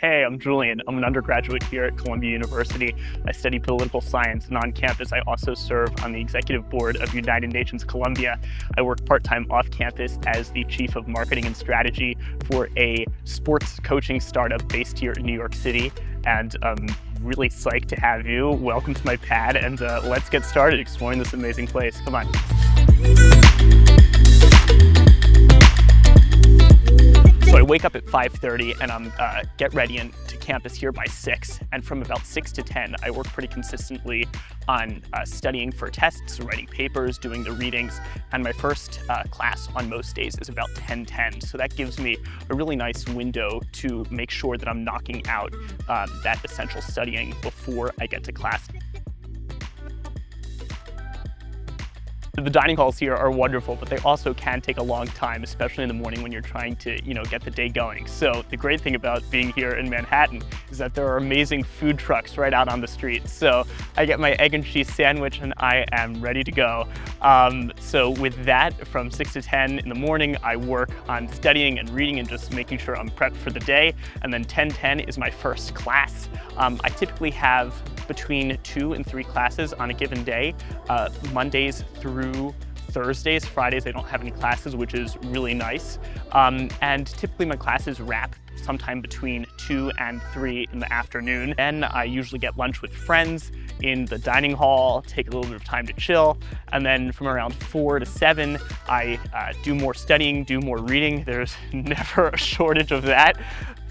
Hey, I'm Julian. I'm an undergraduate here at Columbia University. I study political science, and on campus I also serve on the executive board of United Nations Columbia. I work part-time off campus as the chief of marketing and strategy for a sports coaching startup based here in New York City. And I'm really psyched to have you. Welcome to my pad, and let's get started exploring this amazing place. Come on. So I wake up at 5:30 and I'm get ready to campus here by 6. And from about 6 to 10, I work pretty consistently on studying for tests, writing papers, doing the readings. And my first class on most days is about 10:10. So that gives me a really nice window to make sure that I'm knocking out that essential studying before I get to class. The dining halls here are wonderful, but they also can take a long time, especially in the morning when you're trying to, get the day going. So the great thing about being here in Manhattan is that there are amazing food trucks right out on the street. So I get my egg and cheese sandwich and I am ready to go. So with that, from 6 to 10 in the morning, I work on studying and reading and just making sure I'm prepped for the day. And then 10:10 is my first class. I typically have between 2 and 3 classes on a given day, Mondays through Thursdays. Fridays I don't have any classes, which is really nice. And typically my classes wrap sometime between 2 and 3 in the afternoon. Then I usually get lunch with friends in the dining hall, take a little bit of time to chill. And then from around 4 to 7, I do more studying, do more reading. There's never a shortage of that.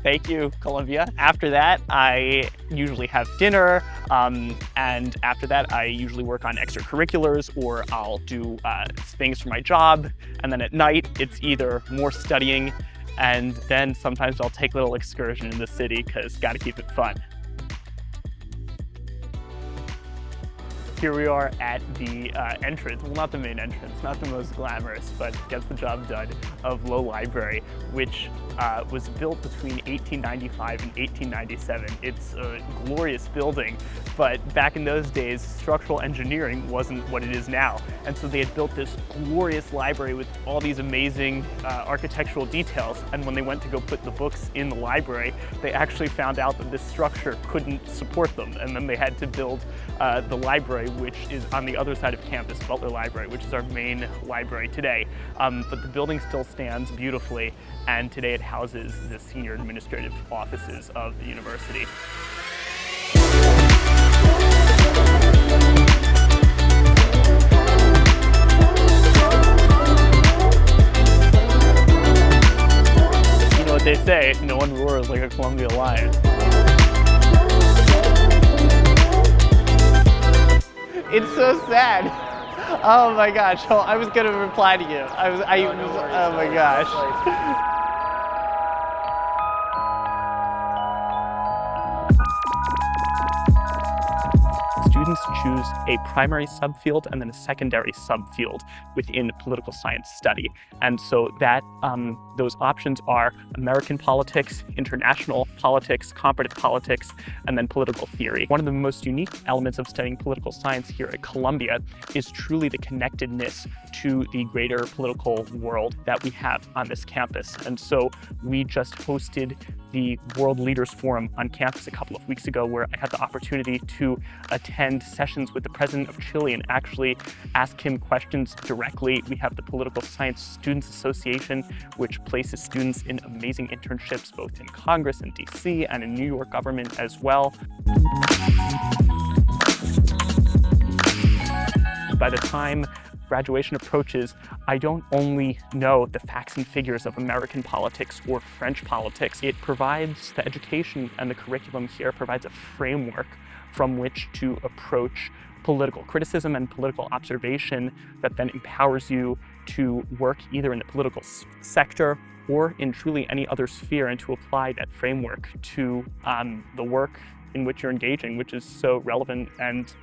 Thank you, Columbia. After that, I usually have dinner, and after that, I usually work on extracurriculars, or I'll do things for my job. And then at night, it's either more studying, and then sometimes I'll take a little excursion in the city, because gotta keep it fun. Here we are at the entrance, well, not the main entrance, not the most glamorous, but gets the job done, of Low Library, which was built between 1895 and 1897. It's a glorious building, but back in those days, structural engineering wasn't what it is now. And so they had built this glorious library with all these amazing architectural details. And when they went to go put the books in the library, they actually found out that this structure couldn't support them. And then they had to build the library, which is on the other side of campus, Butler Library, which is our main library today. But the building still stands beautifully, and today it houses the senior administrative offices of the university. You know what they say, no one roars like a Columbia lion. It's so sad. Oh my gosh. Oh, I was gonna reply to you. Oh my gosh. Students choose a primary subfield and then a secondary subfield within political science study. And so that those options are American politics, international politics, comparative politics, and then political theory. One of the most unique elements of studying political science here at Columbia is truly the connectedness to the greater political world that we have on this campus. And so we just hosted the World Leaders Forum on campus a couple of weeks ago, where I had the opportunity to attend sessions with the president of Chile and actually ask him questions directly. We have the Political Science Students Association, which places students in amazing internships both in Congress and DC and in New York government as well. By the time graduation approaches, I don't only know the facts and figures of American politics or French politics. It provides the education, and the curriculum here provides a framework from which to approach political criticism and political observation that then empowers you to work either in the political sector or in truly any other sphere, and to apply that framework to the work in which you're engaging, which is so relevant and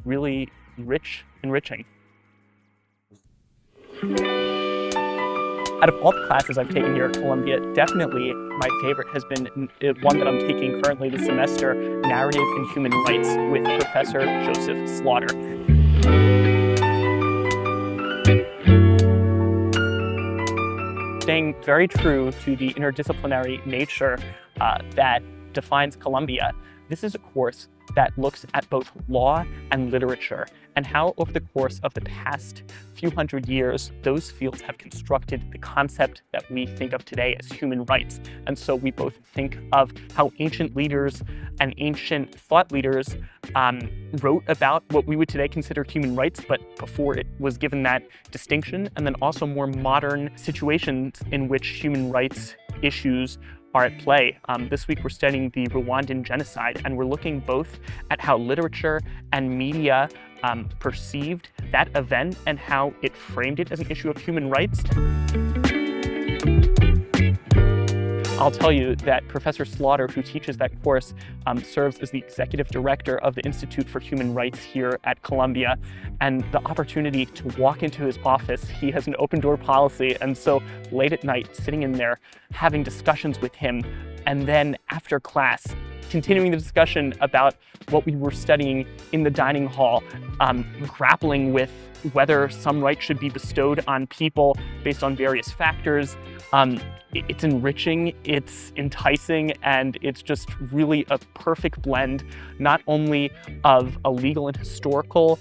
really enriching. Out of all the classes I've taken here at Columbia, definitely my favorite has been one that I'm taking currently this semester, Narrative and Human Rights, with Professor Joseph Slaughter. Staying very true to the interdisciplinary nature that defines Columbia. This is a course that looks at both law and literature and how over the course of the past few hundred years, those fields have constructed the concept that we think of today as human rights. And so we both think of how ancient leaders and ancient thought leaders wrote about what we would today consider human rights, but before it was given that distinction, and then also more modern situations in which human rights issues are at play. This week we're studying the Rwandan genocide, and we're looking both at how literature and media perceived that event and how it framed it as an issue of human rights. I'll tell you that Professor Slaughter, who teaches that course, serves as the executive director of the Institute for Human Rights here at Columbia. And the opportunity to walk into his office, he has an open door policy. And so late at night, sitting in there, having discussions with him, and then after class, continuing the discussion about what we were studying in the dining hall, grappling with whether some right should be bestowed on people based on various factors. It's enriching, it's enticing, and it's just really a perfect blend, not only of a legal and historical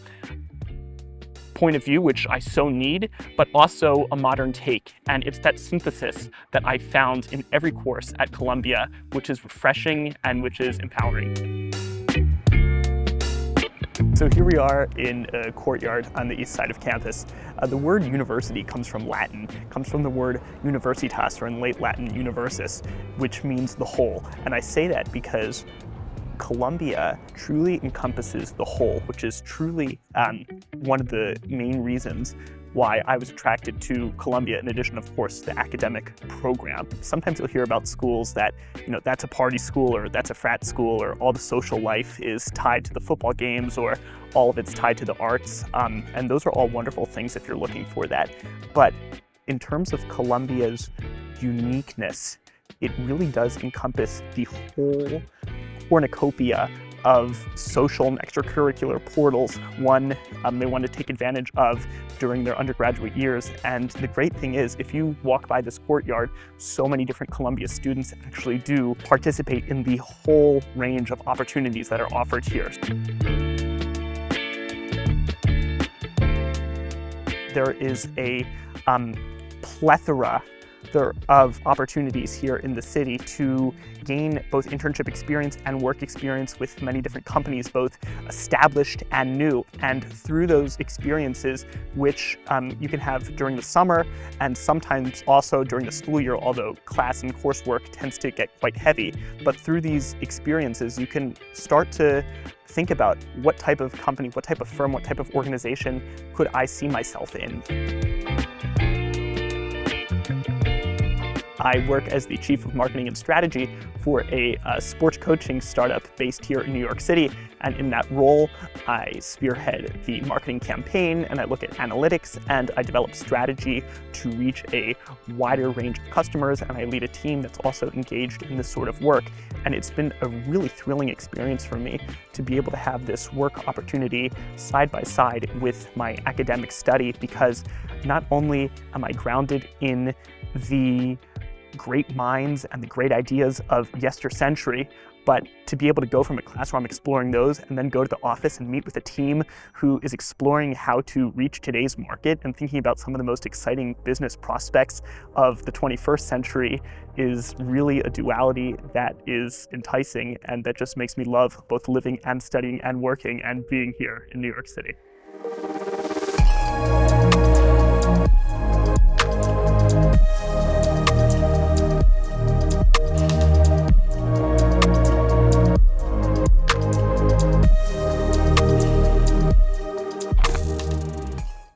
point of view, which I so need, but also a modern take. And it's that synthesis that I found in every course at Columbia, which is refreshing and which is empowering. So here we are in a courtyard on the east side of campus. The word university comes from Latin, comes from the word universitas, or in late Latin, universis, which means the whole. And I say that because Columbia truly encompasses the whole, which is truly one of the main reasons why I was attracted to Columbia, in addition, of course, to the academic program. Sometimes you'll hear about schools that, that's a party school, or that's a frat school, or all the social life is tied to the football games, or all of it's tied to the arts. And those are all wonderful things if you're looking for that. But in terms of Columbia's uniqueness, it really does encompass the whole cornucopia of social and extracurricular portals one may want to take advantage of during their undergraduate years. And the great thing is, if you walk by this courtyard, so many different Columbia students actually do participate in the whole range of opportunities that are offered here. There is a plethora of opportunities here in the city to gain both internship experience and work experience with many different companies, both established and new. And through those experiences, which you can have during the summer and sometimes also during the school year, although class and coursework tends to get quite heavy. But through these experiences, you can start to think about what type of company, what type of firm, what type of organization could I see myself in. I work as the Chief of Marketing and Strategy for a sports coaching startup based here in New York City. And in that role, I spearhead the marketing campaign, and I look at analytics, and I develop strategy to reach a wider range of customers, and I lead a team that's also engaged in this sort of work. And it's been a really thrilling experience for me to be able to have this work opportunity side by side with my academic study, because not only am I grounded in the great minds and the great ideas of yestercentury, but to be able to go from a class where I'm exploring those and then go to the office and meet with a team who is exploring how to reach today's market and thinking about some of the most exciting business prospects of the 21st century is really a duality that is enticing and that just makes me love both living and studying and working and being here in New York City.